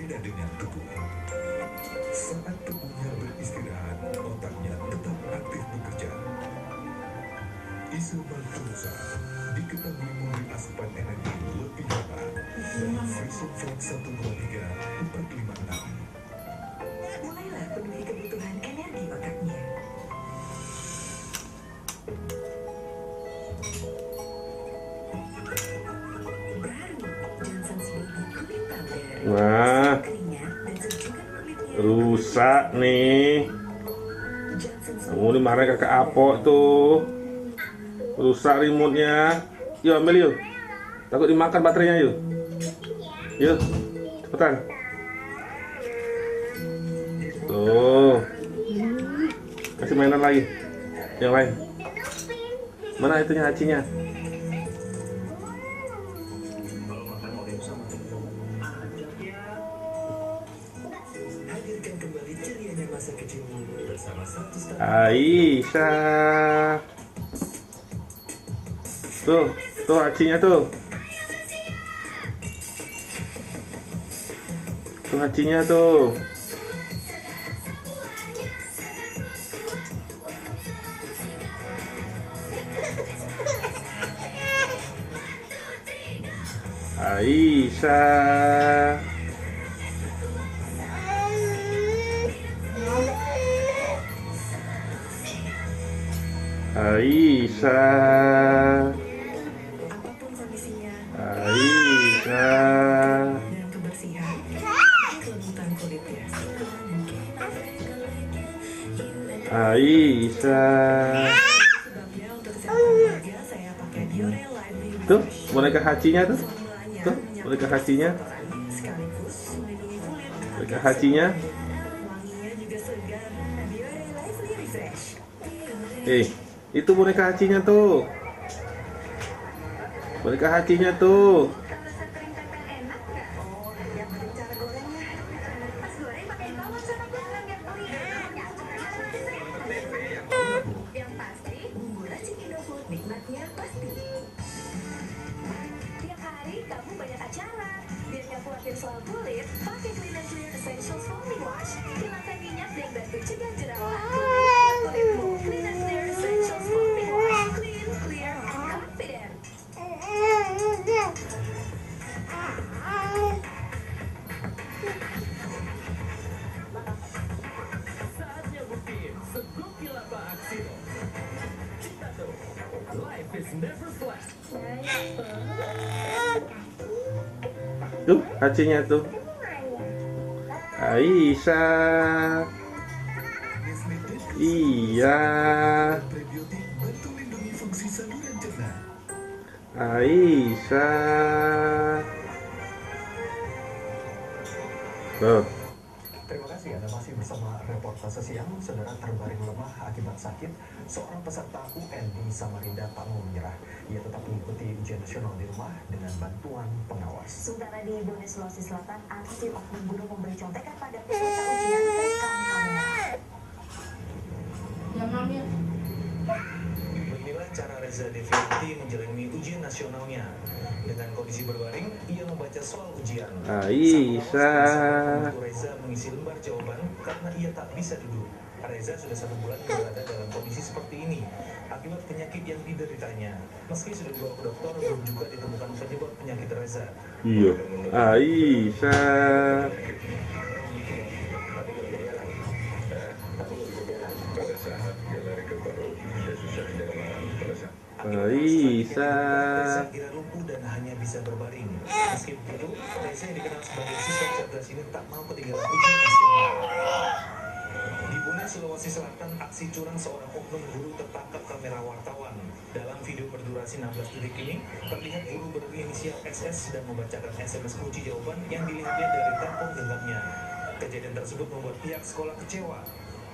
berbeda dengan tubuh. Saat tubuhnya beristirahat, otaknya tetap aktif bekerja. Isoman pulsa diketahui memberi asupan energi lebih hebat dari Vision Flex 123 456. Mulailah penuhi kebutuhan energi otaknya. Baru Johnson's Baby Kulit Powder. Wah, Keringat dan sejukan kulitnya. rusak nih. Johnson's Kamu dimarahin kakak Apok tuh. Rusak remote-nya. Yuk ambil yuk. Takut dimakan baterainya yuk. Yuk, cepetan. Tuh. Kasih mainan lagi. Yang lain. Mana itunya hacinya? Hadirkan kembali cerianya masa kecilmu bersama 1,5 Aisyah. Tuh hacinya tuh. Tuh hacinya tuh. Aisyah. Aisyah. apapun kondisinya Aisyah. dan kebersihan, kelembutan kulitnya. Aisyah. Sebabnya untuk kesehatan keluarga saya pakai Biore Live Baby Tuh, Fresh. boneka hacinya tuh. Formulanya Tuh, boneka hacinya. sekaligus melindungi kulit. Boneka hacinya. Wanginya juga segar. Biore Lively Refresh. Itu boneka hacinya tuh. Boneka hacinya tuh. Oh, yang penting cara gorengnya. Pas goreng pakai bawang sama garam biar gurih. Yang pasti bumbu racik Indofood nikmatnya pasti. Tiap hari kamu banyak acara. Biar gak khawatir soal kulit, pakai Clean and Clear Essentials Foaming Wash. Hilangkan minyak dan bantu cegah jerawat. Kuat kulitmu, Clean and Clear Essentials Foaming Wash. Clean, clear, confident. Saatnya buktiin segokil apa aksi lo. Kita tuh, life is never flat. Tuh hacinya tuh. Aisyah. Iya. prebiotik bantu lindungi fungsi saluran cerna. Aisyah. Tuh. Terima kasih Anda masih bersama reportase siang. Saudara terbaring lemah akibat sakit, seorang peserta UN di Samarinda tak mau menyerah. Ia tetap mengikuti ujian nasional di rumah dengan bantuan pengawas. Sementara di Bone Sulawesi Selatan, aksi oknum guru memberi contekan pada peserta ujian terekam kamera. Beginilah cara Reza Devianti menjalani ujian nasionalnya. Dengan kondisi berbaring, ia membaca soal ujian. Aisyah. Reza mengisi lembar jawaban karena ia tak bisa duduk. Reza sudah 1 bulan berada dalam kondisi seperti ini akibat penyakit yang dideritanya. Meski sudah dibawa ke dokter, belum juga ditemukan penyebab penyakit Reza. Iya. Aisyah. Aisyah. Reza kira lumpuh dan hanya bisa berbaring. Meski begitu, Reza yang dikenal sebagai siswa cerdas ini tak mau ketinggalan ujian nasional. Di Bone Sulawesi Selatan, aksi curang seorang oknum guru tertangkap kamera wartawan. Dalam video berdurasi 16 detik ini, terlihat guru berinisial SS sedang membacakan SMS kunci jawaban yang dilihatnya dari telepon genggamnya. Kejadian tersebut membuat pihak sekolah kecewa.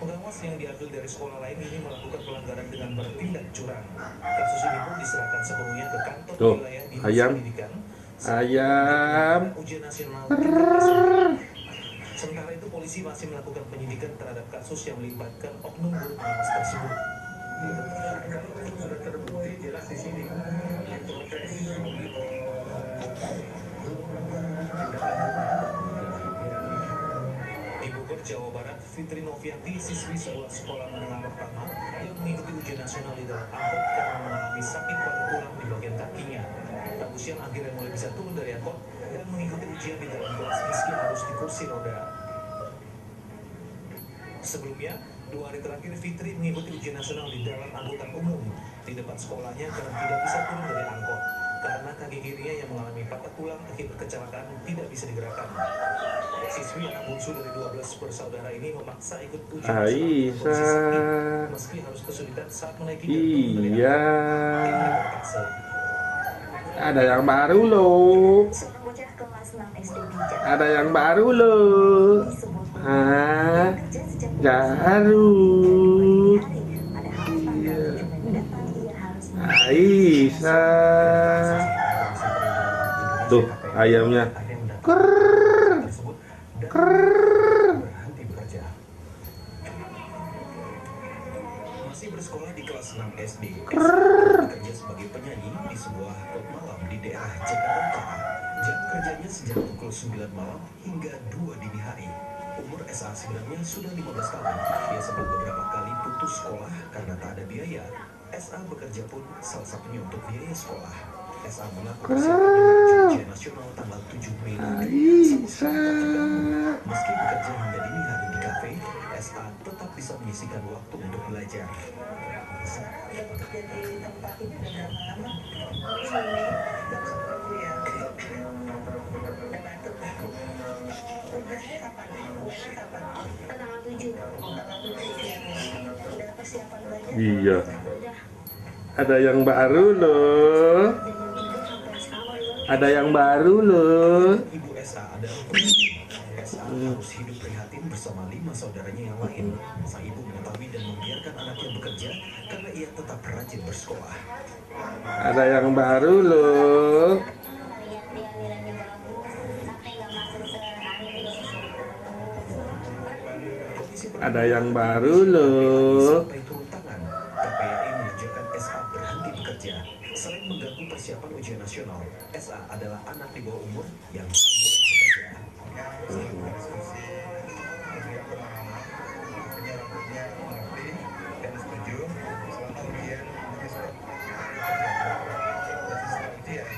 Pengawas yang diambil dari sekolah lain ini melakukan pelanggaran dengan bertindak curang. Kasus ini pun diserahkan sepenuhnya ke kantor Tuh, wilayah Dinas ayam. Pendidikan. Ayam. Ujian nasional. Sementara itu polisi masih melakukan penyidikan terhadap kasus yang melibatkan oknum guru pengawas tersebut. Sudah terbukti jelas di sini. Jawa Barat, Fitri Novianti, siswi sebuah sekolah menengah pertama yang mengikuti ujian nasional di dalam angkot karena mengalami sakit pada tulang di bagian kakinya. Rabu siang akhirnya mulai bisa turun dari angkot dan mengikuti ujian di dalam kelas meski harus di kursi roda. Sebelumnya, 2 hari terakhir Fitri mengikuti ujian nasional di dalam angkutan umum di depan sekolahnya karena tidak bisa turun dari angkot karena kaki kirinya yang mengalami patah tulang akibat kecelakaan tidak bisa digerakkan. Siswi anak bungsu dari 12 bersaudara ini memaksa ikut ujian nasional dengan kondisi sakit, meski harus kesulitan saat menaiki dan turun dari Iya. angkot. Tim reportase. Ada yang baru loh. Seorang bocah kelas 6 SD di Jakarta Ada yang baru loh. di sebuah perumahan Ah, kerja sejak baru. hari. Padahal tanggal 7 Mei mendatang ia harus Aisyah. Tuh, ayamnya. Krrrr. Berhenti bekerja. Masih bersekolah di kelas 6 SD, bekerja sebagai penyanyi di sebuah klub malam di daerah Jakarta Utara. Jam kerjanya sejak pukul 9 malam hingga 2 dini hari. Umur SA sebenarnya sudah 15 tahun. Ia sempat beberapa kali putus sekolah karena tak ada biaya. SA bekerja pun salah satunya untuk biaya sekolah. SA mengaku persiapan menuju ujian nasional tanggal 7 Mei nanti. Aisyah. Meski bekerja hingga dini hari di kafe, SA tetap bisa menyisihkan waktu untuk belajar. Udah bekerja di tempat ini udah berapa lama? Iya. Udah batuk. Tugasnya kapan? Tugasnya kapan? tanggal 7. Tanggal 7 ya. Udah persiapan belajar? Iya. Udah Ada yang baru loh. dari jam 3 sampai sekarang. Ada yang baru loh. Ibu SA adalah penyanyi. SA harus hidup prihatin bersama 5 saudaranya yang lain. Sang ibu mengetahui dan membiarkan anaknya bekerja karena ia tetap rajin bersekolah. Ada yang baru loh. Ada yang baru loh. Sampai turun tangan, KPAI menganjurkan SA berhenti bekerja. Selain mengganggu persiapan ujian nasional, SA adalah anak di bawah umur yang tak boleh bekerja. Diskusi kemudian pemahaman akhirnya rambutnya mengerti dan setuju selama ujian nanti setelah ujian